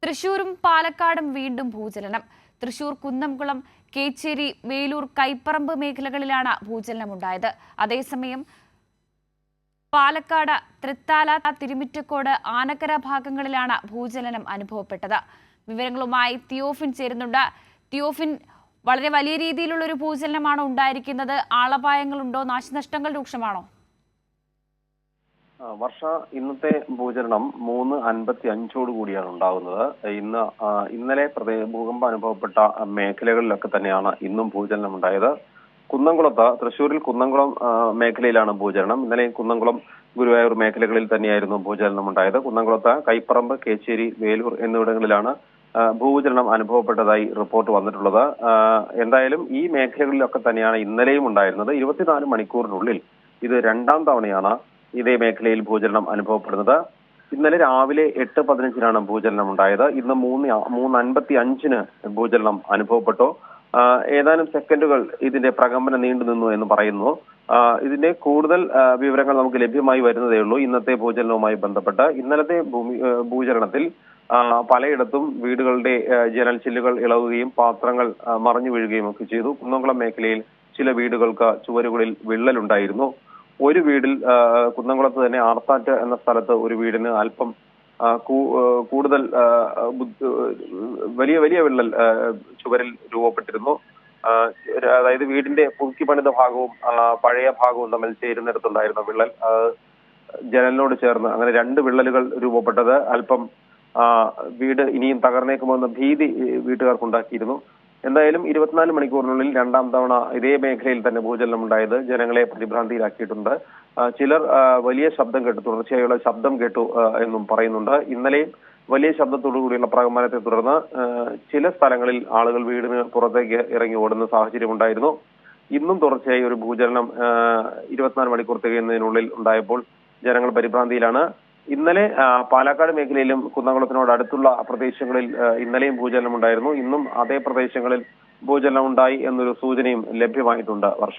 തൃശൂരും പാലക്കാടും വീണ്ടും ഭൂചലനം. തൃശൂർ കുന്നംകുളം, കേച്ചേരി, വേലൂർ, കൈപ്പറമ്പ് മേഖലകളിലാണ് ഭൂചലനമുണ്ടായത്. അതേസമയം പാലക്കാട് തൃത്താല, തിരുമിറ്റക്കോട്, ആനക്കര ഭാഗങ്ങളിലാണ് ഭൂചലനം അനുഭവപ്പെട്ടത്. വിവരങ്ങളുമായി തിയോഫിൻ ചേരുന്നുണ്ട്. തിയോഫിൻ, വളരെ വലിയ രീതിയിലുള്ള ഒരു ഭൂചലനമാണോ ഉണ്ടായിരിക്കുന്നത്? ആളപായങ്ങളുണ്ടോ? നാശനഷ്ടങ്ങൾ രൂക്ഷമാണോ? വർഷ, ഇന്നത്തെ ഭൂചലനം 3:55 കൂടിയാണ് ഉണ്ടാകുന്നത്. ഇന്നലെ ഭൂകമ്പം അനുഭവപ്പെട്ട മേഖലകളിലൊക്കെ തന്നെയാണ് ഇന്നും ഭൂചലനം ഉണ്ടായത്. തൃശ്ശൂരിൽ കുന്നംകുളം മേഖലയിലാണ് ഭൂചലനം. ഇന്നലെ കുന്നംകുളം, ഗുരുവായൂർ മേഖലകളിൽ തന്നെയായിരുന്നു ഭൂചലനം ഉണ്ടായത്. കുന്നംകുളത്ത് കൈപ്പറമ്പ്, കേച്ചേരി, വേലൂർ എന്നിവിടങ്ങളിലാണ് ഭൂചലനം അനുഭവപ്പെട്ടതായി റിപ്പോർട്ട് വന്നിട്ടുള്ളത്. എന്തായാലും ഈ മേഖലകളിലൊക്കെ തന്നെയാണ് ഇന്നലെയും ഉണ്ടായിരുന്നത്. 24 മണിക്കൂറിനുള്ളിൽ ഇത് രണ്ടാം തവണയാണ് ഇതേ മേഖലയിൽ ഭൂചലനം അനുഭവപ്പെടുന്നത്. ഇന്നലെ രാവിലെ 8:15 ഭൂചലനം ഉണ്ടായത്. ഇന്ന് 3:55 ഭൂചലനം അനുഭവപ്പെട്ടു. ഏതാനും സെക്കൻഡുകൾ ഇതിന്റെ പ്രകമ്പനം നീണ്ടുനിന്നു എന്ന് പറയുന്നു. ഇതിന്റെ കൂടുതൽ വിവരങ്ങൾ നമുക്ക് ലഭ്യമായി വരുന്നതേ ഉള്ളൂ. ഇന്നത്തെ ഭൂചലനവുമായി ബന്ധപ്പെട്ട് ഇന്നലത്തെ ഭൂചലനത്തിൽ പലയിടത്തും വീടുകളുടെ ജനൽ ചില്ലുകൾ ഇളകുകയും പാത്രങ്ങൾ മറിഞ്ഞു വീഴുകയും ഒക്കെ ചെയ്തു. കുന്നംകുളം മേഖലയിൽ ചില വീടുകൾക്ക് ചുവരുകളിൽ വിള്ളലുണ്ടായിരുന്നു. ഒരു വീടിൽ, കുന്നംകുളത്ത് തന്നെ ആർത്താറ്റ് എന്ന സ്ഥലത്ത് ഒരു വീടിന് അല്പം കൂടുതൽ വലിയ വലിയ വിള്ളൽ ചുവരിൽ രൂപപ്പെട്ടിരുന്നു. അതായത് വീടിന്റെ പുതുക്കി പണിത ഭാഗവും പഴയ ഭാഗവും തമ്മിൽ ചേരുന്നിടത്തുണ്ടായിരുന്ന വിള്ളൽ ജനലിനോട് ചേർന്ന് അങ്ങനെ 2 വിള്ളലുകൾ രൂപപ്പെട്ടത് അല്പം വീട് ഇനിയും തകർന്നേക്കുമോ എന്ന ഭീതി വീട്ടുകാർക്കുണ്ടാക്കിയിരുന്നു. എന്തായാലും 24 മണിക്കൂറിനുള്ളിൽ രണ്ടാം തവണ ഇതേ മേഖലയിൽ തന്നെ ഭൂചലനം ഉണ്ടായത് ജനങ്ങളെ പരിഭ്രാന്തിയിലാക്കിയിട്ടുണ്ട്. ചിലർ വലിയ ശബ്ദം കേട്ടു, തുടർച്ചയായുള്ള ശബ്ദം കേട്ടു എന്നും പറയുന്നുണ്ട്. ഇന്നലെയും വലിയ ശബ്ദത്തോടു കൂടിയുള്ള പ്രകമ്പനത്തെ തുടർന്ന് ചില സ്ഥലങ്ങളിൽ ആളുകൾ വീടിന് പുറത്തേക്ക് ഇറങ്ങി ഓടുന്ന സാഹചര്യം ഉണ്ടായിരുന്നു. ഇന്നും തുടർച്ചയായി ഒരു ഭൂചലനം 24 മണിക്കൂർ തികയുന്നതിനുള്ളിൽ ഉണ്ടായപ്പോൾ ജനങ്ങൾ പരിഭ്രാന്തിയിലാണ്. ഇന്നലെ പാലക്കാട് മേഖലയിലും കുന്നംകുളത്തിനോട് അടുത്തുള്ള പ്രദേശങ്ങളിൽ ഇന്നലെയും ഭൂചലനം ഉണ്ടായിരുന്നു. ഇന്നും അതേ പ്രദേശങ്ങളിൽ ഭൂചലനം ഉണ്ടായി എന്നൊരു സൂചനയും ലഭ്യമായിട്ടുണ്ട്. വർഷ.